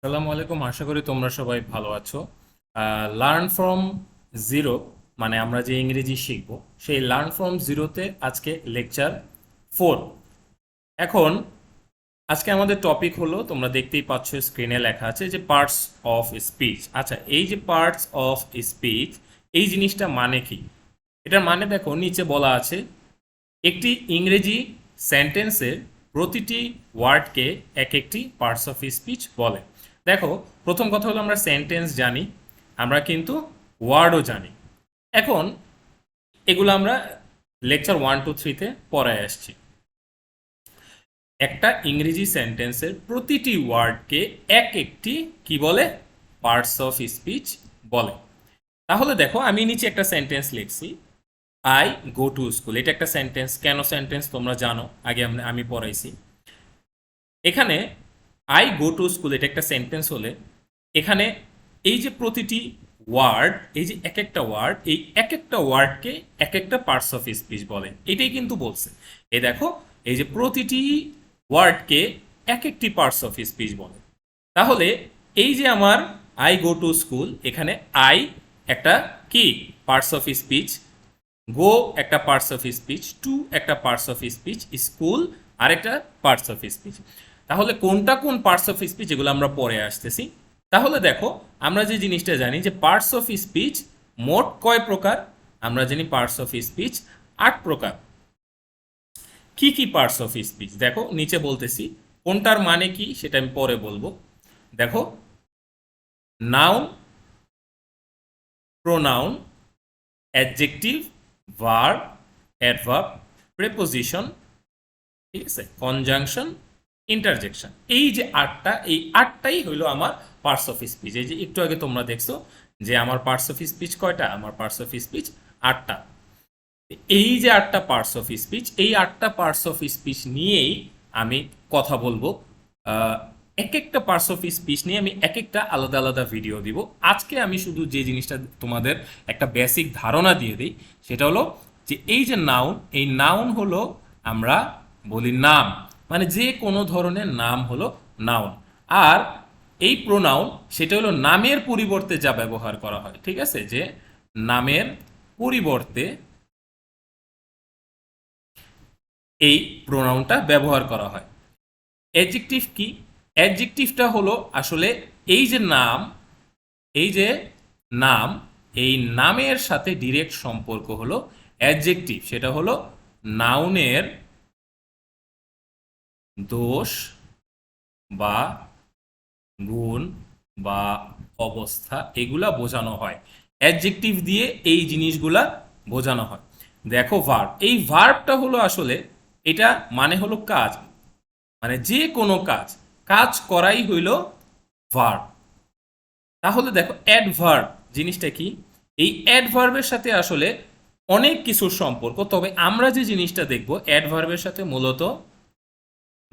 আসসালামু আলাইকুম, আশা করি তোমরা সবাই ভালো আছো। লার্ন ফ্রম জিরো মানে আমরা যে ইংরেজি শিখব, সেই লার্ন ফ্রম জিরোতে আজকে লেকচার 4। এখন আজকে আমাদের টপিক হলো, তোমরা দেখতেই পাচ্ছ স্ক্রিনে লেখা আছে যে পার্টস অফ স্পিচ। আচ্ছা, এই যে পার্টস অফ স্পিচ, এই জিনিসটা মানে কি? এটার মানে দেখো, নিচে বলা আছে একটি ইংরেজি সেন্টেন্সের প্রতিটি ওয়ার্ডকে এক একটি পার্টস অফ স্পিচ বলে। দেখো, প্রথম কথা হলো আমরা সেন্টেন্স জানি, আমরা কিন্তু ওয়ার্ডও জানি। এখন এগুলো আমরা লেকচার 1, 2, 3-তে পড়ায় আসছি। একটা ইংরেজি সেন্টেন্সের প্রতিটি ওয়ার্ডকে এক একটি কি বলে? পার্টস অফ স্পিচ বলে। তাহলে দেখো, আমি নিচে একটা সেন্টেন্স লিখছি, আই গো টু স্কুল। এটা একটা সেন্টেন্স। কেন সেন্টেন্স তোমরা জানো, আগে আমি পড়াইছি। এখানে আই গো টু স্কুল এটা একটা সেন্টেন্স হলে, এখানে এই যে প্রতিটি ওয়ার্ড, এই যে এক একটা ওয়ার্ড, এই এক একটা ওয়ার্ডকে এক একটা পার্টস অফ স্পিচ বলে, এটাই কিন্তু বলছে। এই দেখো, এই যে প্রতিটি ওয়ার্ডকে এক একটি পার্টস অফ স্পিচ বলে। তাহলে এই যে আমার আই গো টু স্কুল, এখানে আই একটা কি পার্টস অফ স্পিচ, গো একটা পার্টস অফ স্পিচ, টু একটা পার্টস অফ স্পিচ, স্কুল আরেকটা পার্টস অফ স্পিচ। তাহলে কোনটা কোন পার্টস অফ স্পিচ, এগুলো আমরা পরে আসতেছি। তাহলে দেখো, আমরা যে জিনিসটা জানি যে পার্টস অফ স্পিচ মোট কয় প্রকার? আমরা জানি পার্টস অফ স্পিচ 8 প্রকার। কি কি পার্টস অফ স্পিচ? দেখো নিচে বলতেছি, কোনটার মানে কি সেটা আমি পরে বলবো। দেখো, noun, pronoun, adjective, verb, adverb, preposition, ঠিক আছে, কনজাংশন, ইন্টারজেকশন। এই যে 8টা, এই 8টাই হইলো আমার পার্টস অফ স্পিচ। এই যে একটু আগে তোমরা দেখছো যে আমার পার্টস অফ স্পিচ কয়টা? আমার পার্টস অফ স্পিচ 8টা। এই যে 8টা পার্টস অফ স্পিচ, এই 8টা পার্টস অফ স্পিচ নিয়েই আমি কথা বলবো। আহ, এক একটা পার্টস অফ স্পিচ নিয়ে আমি এক একটা আলাদা আলাদা ভিডিও দিব। আজকে আমি শুধু যে জিনিসটা তোমাদের একটা বেসিক ধারণা দিয়ে দিই, সেটা হলো যে এই যে নাউন, এই নাউন হলো, আমরা বলি নাম, মানে যে কোনো ধরনের নাম হলো নাউন। আর এই প্রোনাউন, সেটা হলো নামের পরিবর্তে যা ব্যবহার করা হয়, ঠিক আছে, যে নামের পরিবর্তে এই প্রোনাউনটা ব্যবহার করা হয়। অ্যাডজেক্টিভ কি? অ্যাডজেক্টিভটা হলো আসলে এই যে নাম, এই যে নাম, এই নামের সাথে ডিরেক্ট সম্পর্ক হলো অ্যাডজেক্টিভ। সেটা হলো নাউনের দোষ বা গুণ বা অবস্থা, এগুলা বোঝানো হয় অ্যাডজেক্টিভ দিয়ে, এই জিনিসগুলা বোঝানো হয়। দেখো ভার্ব, এই ভার্বটা হলো আসলে, এটা মানে হলো কাজ, মানে যে কোনো কাজ, কাজ করাই হইল ভার্ব। তাহলে দেখো অ্যাডভার্ব জিনিসটা কি? এই অ্যাডভার্বের সাথে আসলে অনেক কিছুর সম্পর্ক, তবে আমরা যে জিনিসটা দেখব অ্যাডভার্বের সাথে মূলত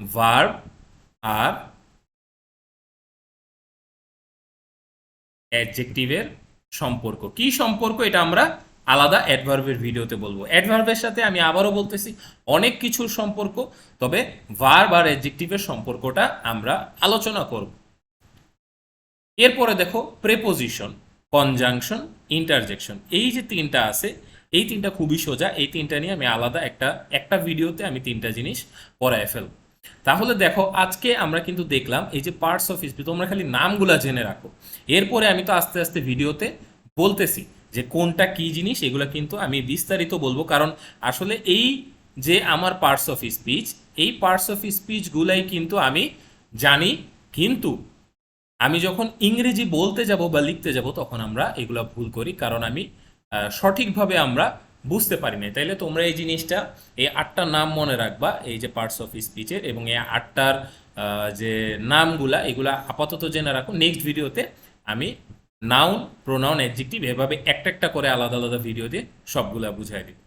ভার্ব আর অ্যাডজেক্টিভের সম্পর্ক। কি সম্পর্ক এটা আমরা আলাদা অ্যাডভার্বের ভিডিওতে বলবো। অ্যাডভার্বের সাথে আমি আবারও বলতেছি অনেক কিছুর সম্পর্ক, তবে ভার্ব আর অ্যাডজেক্টিভের সম্পর্কটা আমরা আলোচনা করব। এরপরে দেখো প্রেপোজিশন, কনজাংশন, ইন্টারজেকশন, এই যে তিনটা আছে, এই তিনটা খুবই সোজা। এই তিনটা নিয়ে আমি আলাদা একটা একটা ভিডিওতে আমি তিনটা জিনিস পড়ায় ফেলব। তাহলে দেখো, আজকে আমরা কিন্তু দেখলাম এই যে পার্টস অফ স্পিচ, তোমরা খালি নামগুলা জেনে রাখো। এরপরে আমি তো আস্তে আস্তে ভিডিওতে বলতেছি যে কোনটা কি জিনিস, এগুলো কিন্তু আমি বিস্তারিত বলবো। কারণ আসলে এই যে আমার পার্টস অফ স্পিচ, এই পার্টস অফ স্পিচগুলাই কিন্তু আমি জানি, কিন্তু আমি যখন ইংরেজি বলতে যাব বা লিখতে যাব তখন আমরা এগুলা ভুল করি, কারণ আমি সঠিকভাবে আমরা বুঝতে পারি না। তাইলে তোমরা এই জিনিসটা, এই 8টা নাম মনে রাখবা, এই যে পার্টস অফ স্পিচের, এবং এই 8টার যে নামগুলা, এগুলা আপাতত জেনে রাখো। নেক্সট ভিডিওতে আমি নাউন, প্রোনাউন, অ্যাডজেক্টিভ এভাবে একটা একটা করে আলাদা আলাদা ভিডিও দিয়ে সবগুলা বুঝাই দিব।